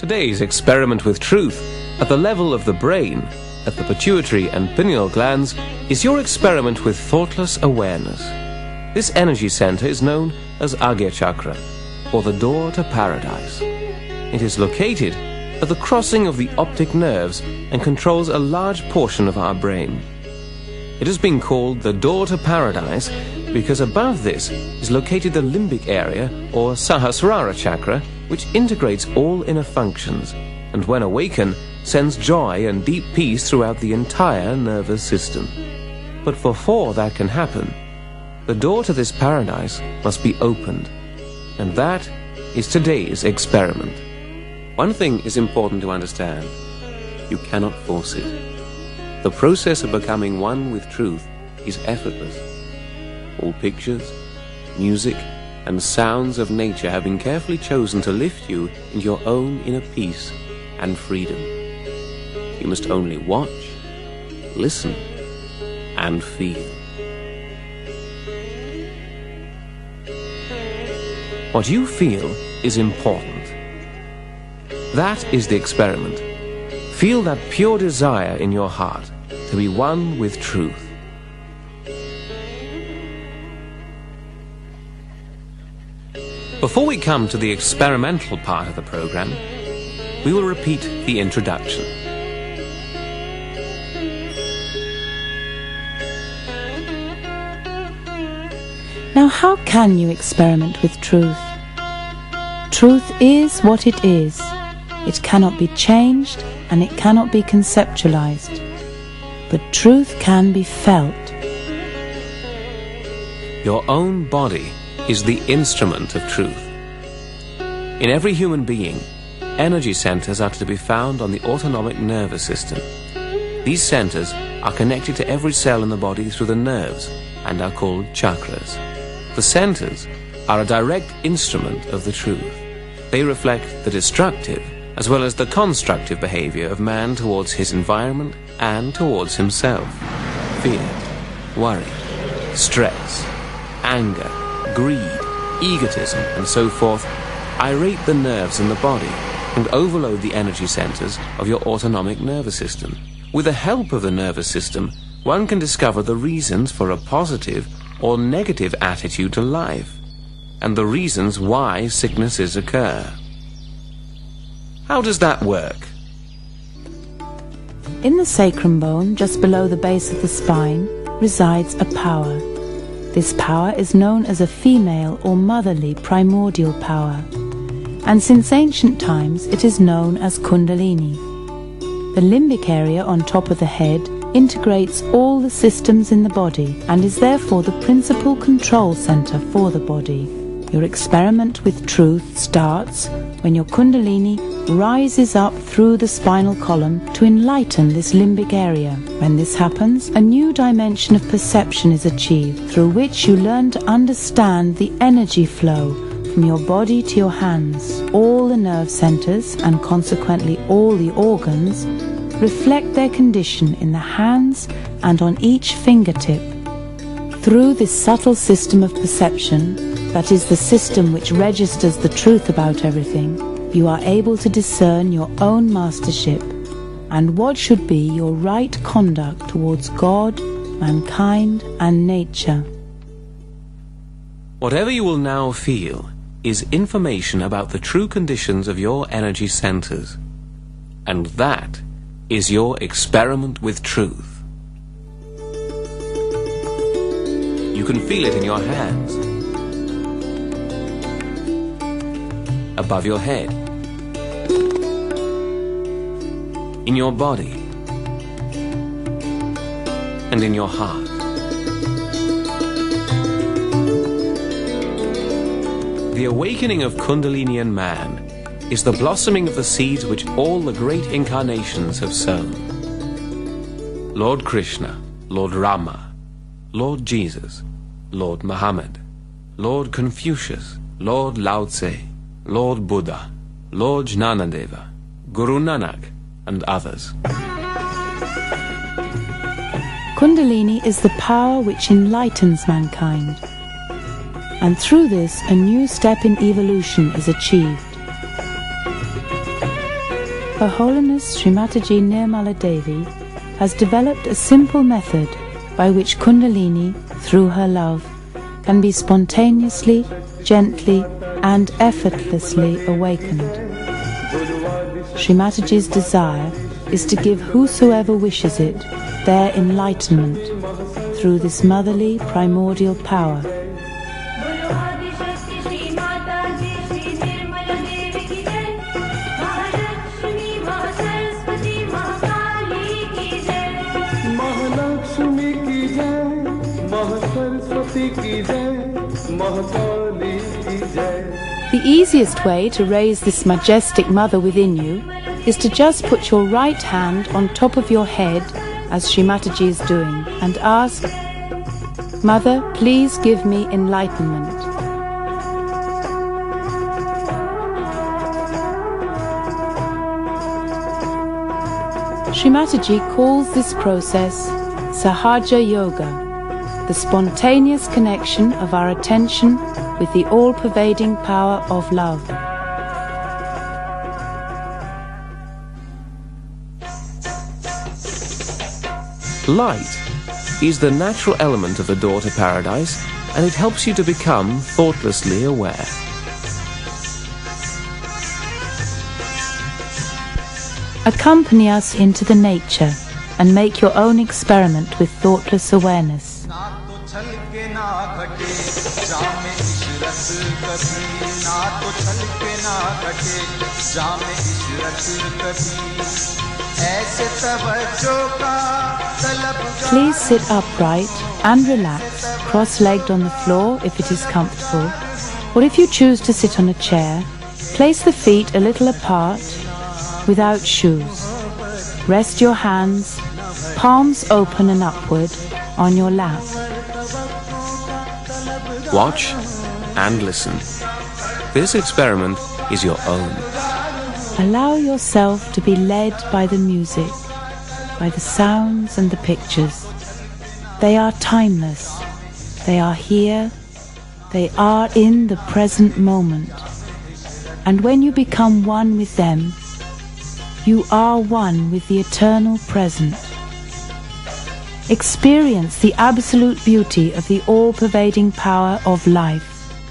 Today's experiment with truth at the level of the brain, at the pituitary and pineal glands, is your experiment with thoughtless awareness. This energy center is known as Agya Chakra, or the door to paradise. It is located at the crossing of the optic nerves and controls a large portion of our brain. It has been called the door to paradise because above this is located the limbic area, or Sahasrara chakra, which integrates all inner functions, and when awakened, sends joy and deep peace throughout the entire nervous system. But before that can happen, the door to this paradise must be opened, and that is today's experiment. One thing is important to understand: you cannot force it. The process of becoming one with truth is effortless. All pictures, music, and sounds of nature have been carefully chosen to lift you into your own inner peace and freedom. You must only watch, listen, and feel. What you feel is important. That is the experiment. Feel that pure desire in your heart to be one with truth. Before we come to the experimental part of the program, we will repeat the introduction. Now, how can you experiment with truth? Truth is what it is. It cannot be changed and it cannot be conceptualized. But truth can be felt. Your own body is the instrument of truth. In every human being, energy centers are to be found on the autonomic nervous system. These centers are connected to every cell in the body through the nerves and are called chakras. The centers are a direct instrument of the truth. They reflect the destructive as well as the constructive behavior of man towards his environment and towards himself. Fear, worry, stress, anger, greed, egotism, and so forth irate the nerves in the body and overload the energy centers of your autonomic nervous system. With the help of the nervous system, one can discover the reasons for a positive or negative attitude to life, and the reasons why sicknesses occur. How does that work? In the sacrum bone, just below the base of the spine, resides a power. This power is known as a female or motherly primordial power, and since ancient times it is known as Kundalini. The limbic area on top of the head integrates all the systems in the body and is therefore the principal control center for the body. Your experiment with truth starts when your Kundalini rises up through the spinal column to enlighten this limbic area. When this happens, a new dimension of perception is achieved, through which you learn to understand the energy flow from your body to your hands. All the nerve centers, and consequently all the organs, reflect their condition in the hands and on each fingertip. Through this subtle system of perception, that is the system which registers the truth about everything, you are able to discern your own mastership and what should be your right conduct towards God, mankind, and nature. Whatever you will now feel is information about the true conditions of your energy centers, and that is your experiment with truth. You can feel it in your hands, above your head, in your body, and in your heart. The awakening of Kundalini in man is the blossoming of the seeds which all the great incarnations have sown. Lord Krishna, Lord Rama, Lord Jesus, Lord Muhammad, Lord Confucius, Lord Lao Tse, Lord Buddha, Lord Jnanadeva, Guru Nanak, and others. Kundalini is the power which enlightens mankind, and through this a new step in evolution is achieved. Her Holiness Srimataji Nirmala Devi has developed a simple method by which Kundalini, through her love, can be spontaneously, gently and effortlessly awakened. Srimataji's desire is to give whosoever wishes it their enlightenment through this motherly primordial power. The easiest way to raise this majestic mother within you is to just put your right hand on top of your head, as Srimataji is doing, and ask, "Mother, please give me enlightenment." Srimataji calls this process Sahaja Yoga, the spontaneous connection of our attention with the all-pervading power of love. Light is the natural element of the door to paradise, and it helps you to become thoughtlessly aware. Accompany us into the nature and make your own experiment with thoughtless awareness. Please sit upright and relax, cross-legged on the floor if it is comfortable, or if you choose to sit on a chair, place the feet a little apart, without shoes. Rest your hands, palms open and upward, on your lap. Watch and listen. This experiment is your own. Allow yourself to be led by the music, by the sounds and the pictures. They are timeless. They are here. They are in the present moment. And when you become one with them, you are one with the eternal present. Experience the absolute beauty of the all-pervading power of life.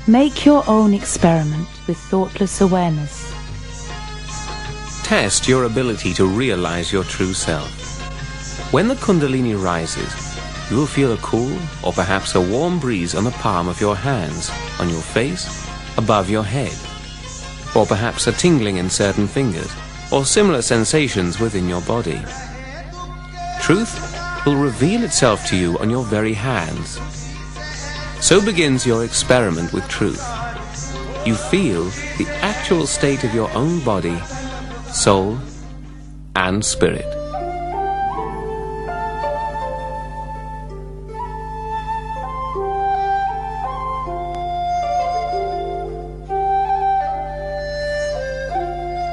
Make your own experiment with thoughtless awareness. Test your ability to realize your true self. When the Kundalini rises, you will feel a cool or perhaps a warm breeze on the palm of your hands, on your face, above your head, or perhaps a tingling in certain fingers, or similar sensations within your body. Truth will reveal itself to you on your very hands. So begins your experiment with truth. You feel the actual state of your own body, soul, and spirit.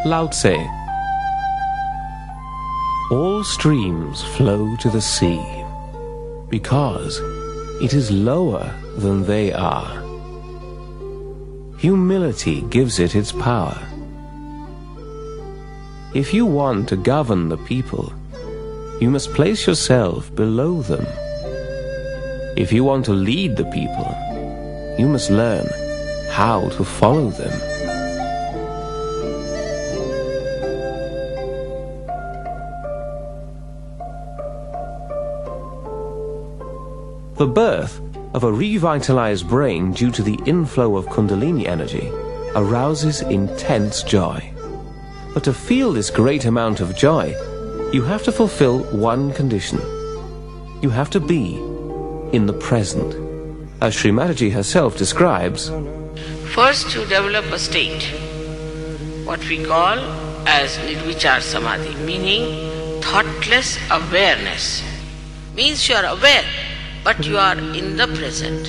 Lao Tse. All streams flow to the sea because it is lower than they are. Humility gives it its power. If you want to govern the people, you must place yourself below them. If you want to lead the people, you must learn how to follow them. The birth of a revitalized brain due to the inflow of Kundalini energy arouses intense joy. But to feel this great amount of joy, you have to fulfill one condition. You have to be in the present. As Srimataji herself describes, first you develop a state, what we call as Nirvichar Samadhi, meaning thoughtless awareness. Means you are aware, but you are in the present,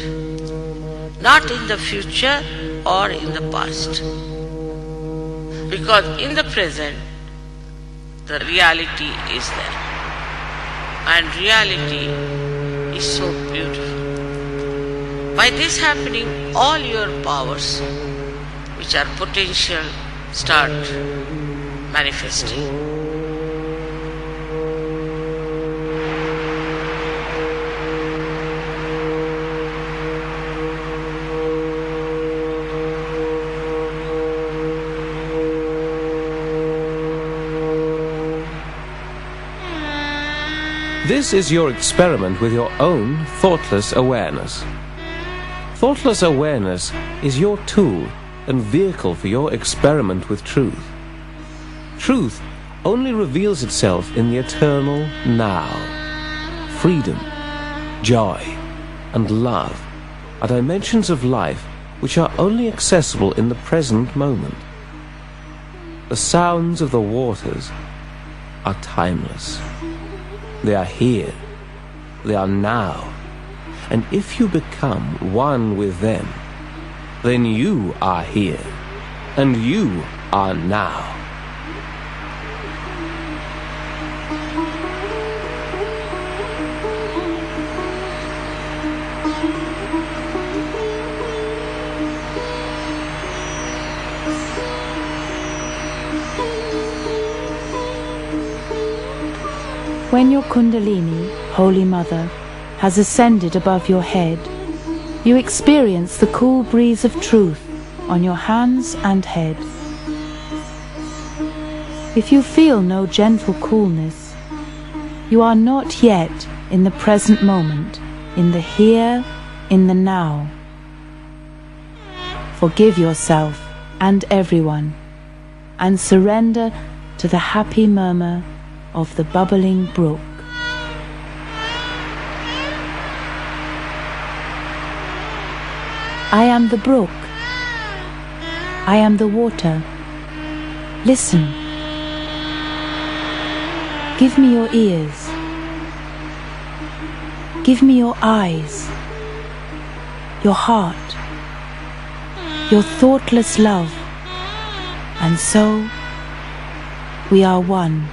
not in the future or in the past. Because in the present, the reality is there. And reality is so beautiful. By this happening, all your powers, which are potential, start manifesting. This is your experiment with your own thoughtless awareness. Thoughtless awareness is your tool and vehicle for your experiment with truth. Truth only reveals itself in the eternal now. Freedom, joy, and love are dimensions of life which are only accessible in the present moment. The sounds of the waters are timeless. They are here, they are now, and if you become one with them, then you are here, and you are now. When your Kundalini, Holy Mother, has ascended above your head, you experience the cool breeze of truth on your hands and head. If you feel no gentle coolness, you are not yet in the present moment, in the here, in the now. Forgive yourself and everyone, and surrender to the happy murmur of the bubbling brook. I am the brook. I am the water. Listen. Give me your ears. Give me your eyes, your heart, your thoughtless love, and so we are one.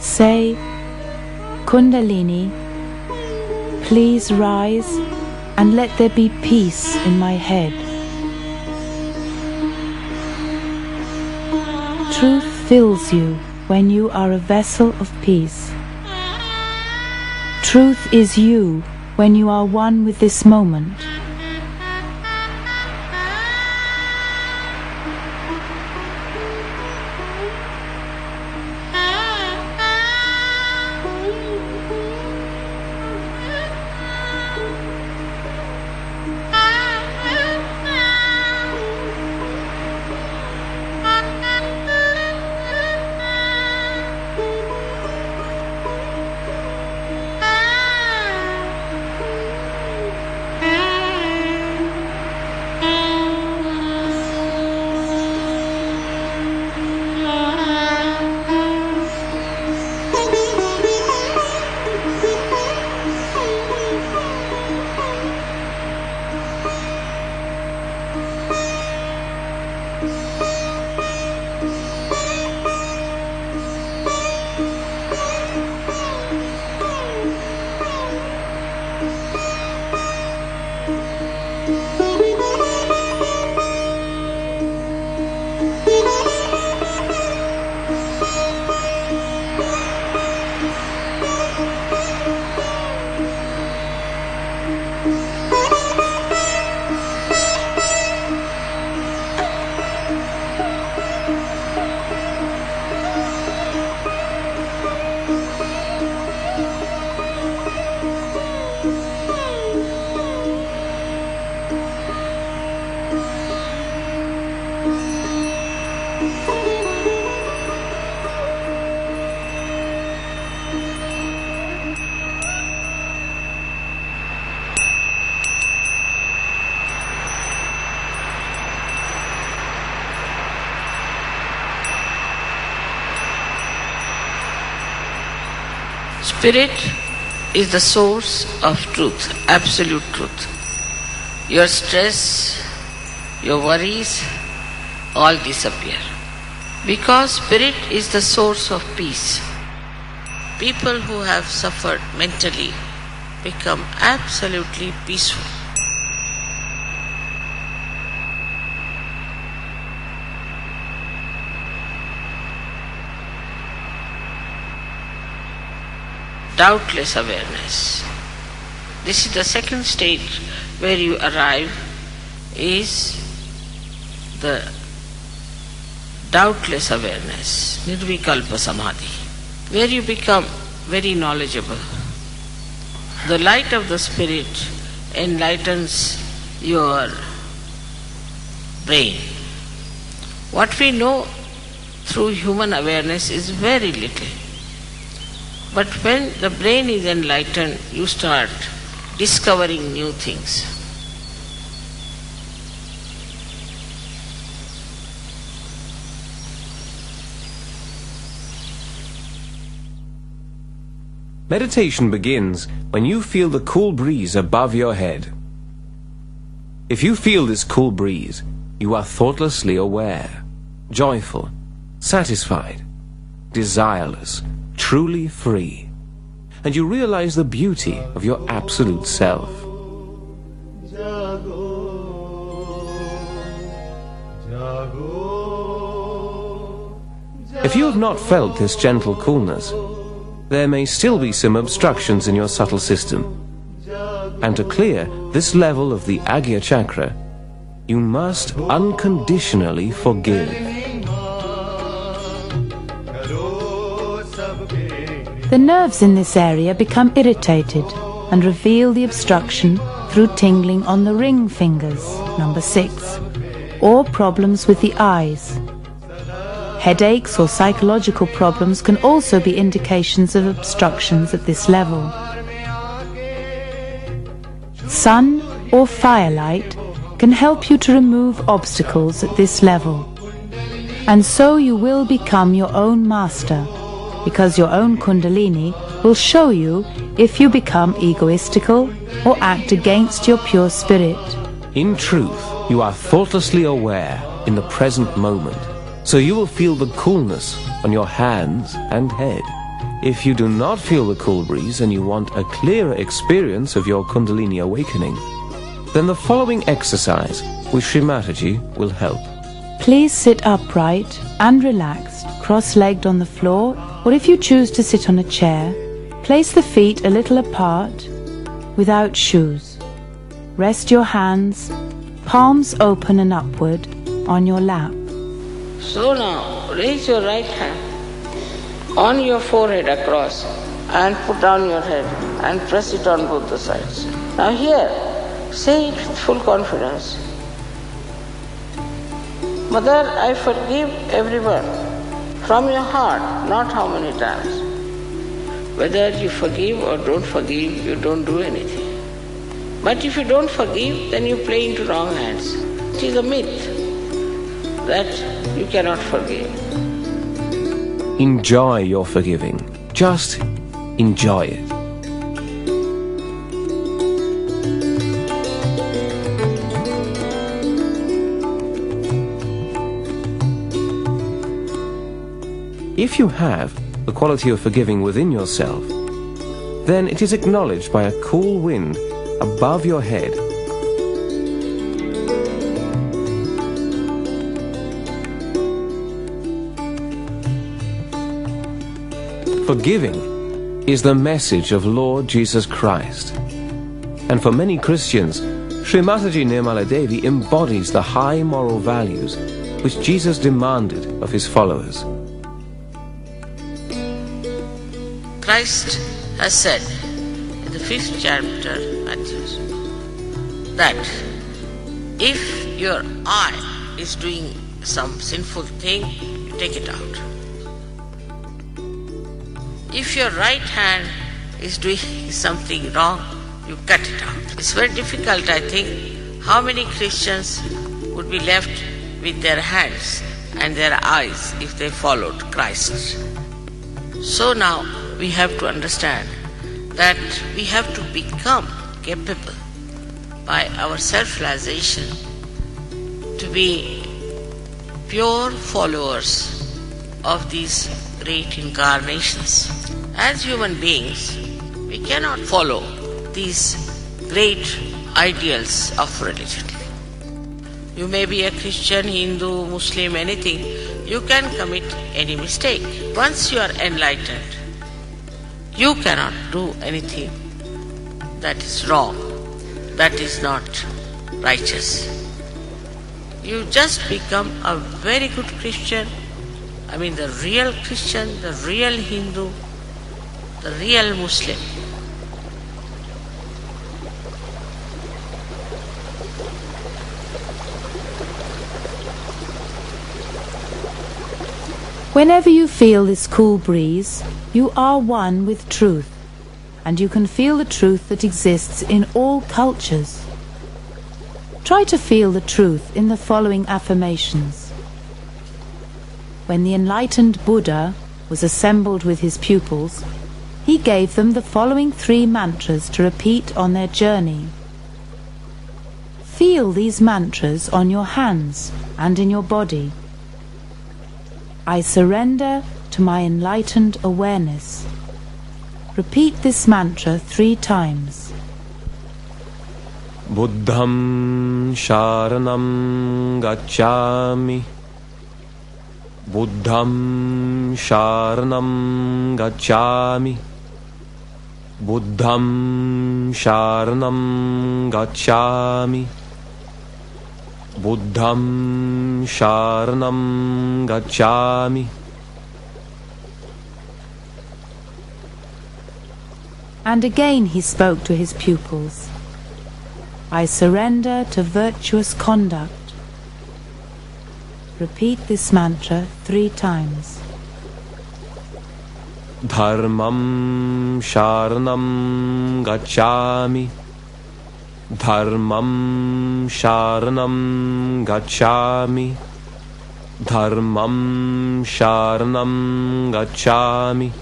Say, Kundalini, please rise and let there be peace in my head. Truth fills you when you are a vessel of peace. Truth is you when you are one with this moment. Spirit is the source of truth, absolute truth. Your stress, your worries, all disappear. Because spirit is the source of peace. People who have suffered mentally become absolutely peaceful. Doubtless awareness. This is the second stage where you arrive, is the doubtless awareness, nirvikalpa samadhi, where you become very knowledgeable. The light of the spirit enlightens your brain. What we know through human awareness is very little. But when the brain is enlightened, you start discovering new things. Meditation begins when you feel the cool breeze above your head. If you feel this cool breeze, you are thoughtlessly aware, joyful, satisfied, desireless, truly free, and you realize the beauty of your absolute self. If you have not felt this gentle coolness, there may still be some obstructions in your subtle system. And to clear this level of the Agya chakra, you must unconditionally forgive. The nerves in this area become irritated and reveal the obstruction through tingling on the ring fingers, number 6, or problems with the eyes. Headaches or psychological problems can also be indications of obstructions at this level. Sun or firelight can help you to remove obstacles at this level. And so you will become your own master, because your own Kundalini will show you if you become egoistical or act against your pure spirit. In truth, you are thoughtlessly aware in the present moment, so you will feel the coolness on your hands and head. If you do not feel the cool breeze and you want a clearer experience of your Kundalini awakening, then the following exercise with Sri Mataji will help. Please sit upright and relaxed, cross-legged on the floor, or if you choose to sit on a chair, place the feet a little apart, without shoes. Rest your hands, palms open and upward, on your lap. So now, raise your right hand on your forehead across and put down your head and press it on both the sides. Now here, say it with full confidence. Mother, I forgive everyone. From your heart, not how many times. Whether you forgive or don't forgive, you don't do anything. But if you don't forgive, then you play into wrong hands. It is a myth that you cannot forgive. Enjoy your forgiving. Just enjoy it. If you have the quality of forgiving within yourself, then it is acknowledged by a cool wind above your head. Forgiving is the message of Lord Jesus Christ. And for many Christians, Sri Mataji Nirmala Devi embodies the high moral values which Jesus demanded of his followers. Christ has said in the 5th chapter, Matthew, that if your eye is doing some sinful thing, you take it out. If your right hand is doing something wrong, you cut it out. It's very difficult, I think. How many Christians would be left with their hands and their eyes if they followed Christ? So now we have to understand that we have to become capable by our self-realization to be pure followers of these great incarnations. As human beings, we cannot follow these great ideals of religion. You may be a Christian, Hindu, Muslim, anything. You can commit any mistake. Once you are enlightened, you cannot do anything that is wrong, that is not righteous. You just become a very good Christian, the real Christian, the real Hindu, the real Muslim. Whenever you feel this cool breeze, you are one with truth, and you can feel the truth that exists in all cultures. Try to feel the truth in the following affirmations. When the enlightened Buddha was assembled with his pupils, he gave them the following 3 mantras to repeat on their journey. Feel these mantras on your hands and in your body. I surrender to my enlightened awareness. Repeat this mantra 3 times. Buddham sharanam gacchami. Buddham sharanam gacchami. Buddham sharanam gacchami. Buddham sharanam gacchami. And again he spoke to his pupils. I surrender to virtuous conduct. Repeat this mantra 3 times. Dharmam sharanam gacchami. Dharmam sharanam gacchami. Dharmam sharanam gacchami.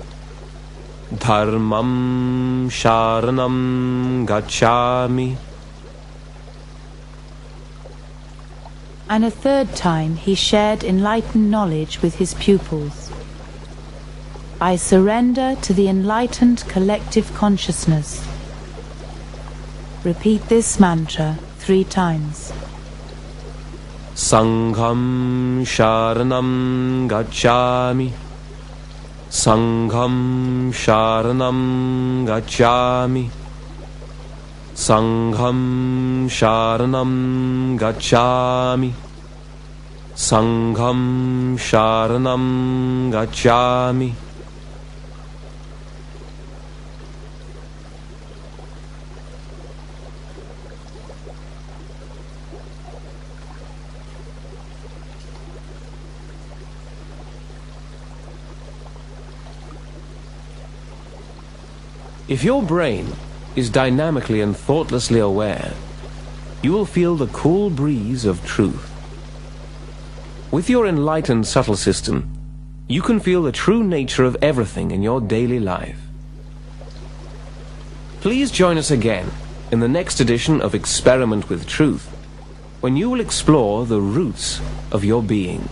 Dharmam sharanam gacchami. And a 3rd time he shared enlightened knowledge with his pupils. I surrender to the enlightened collective consciousness. Repeat this mantra 3 times. Sangham sharanam gacchami. Sangham sharanam gacchami. Sangham sharanam gacchami. Sangham sharanam gacchami. If your brain is dynamically and thoughtlessly aware, you will feel the cool breeze of truth. With your enlightened subtle system, you can feel the true nature of everything in your daily life. Please join us again in the next edition of Experiment with Truth, when you will explore the roots of your being.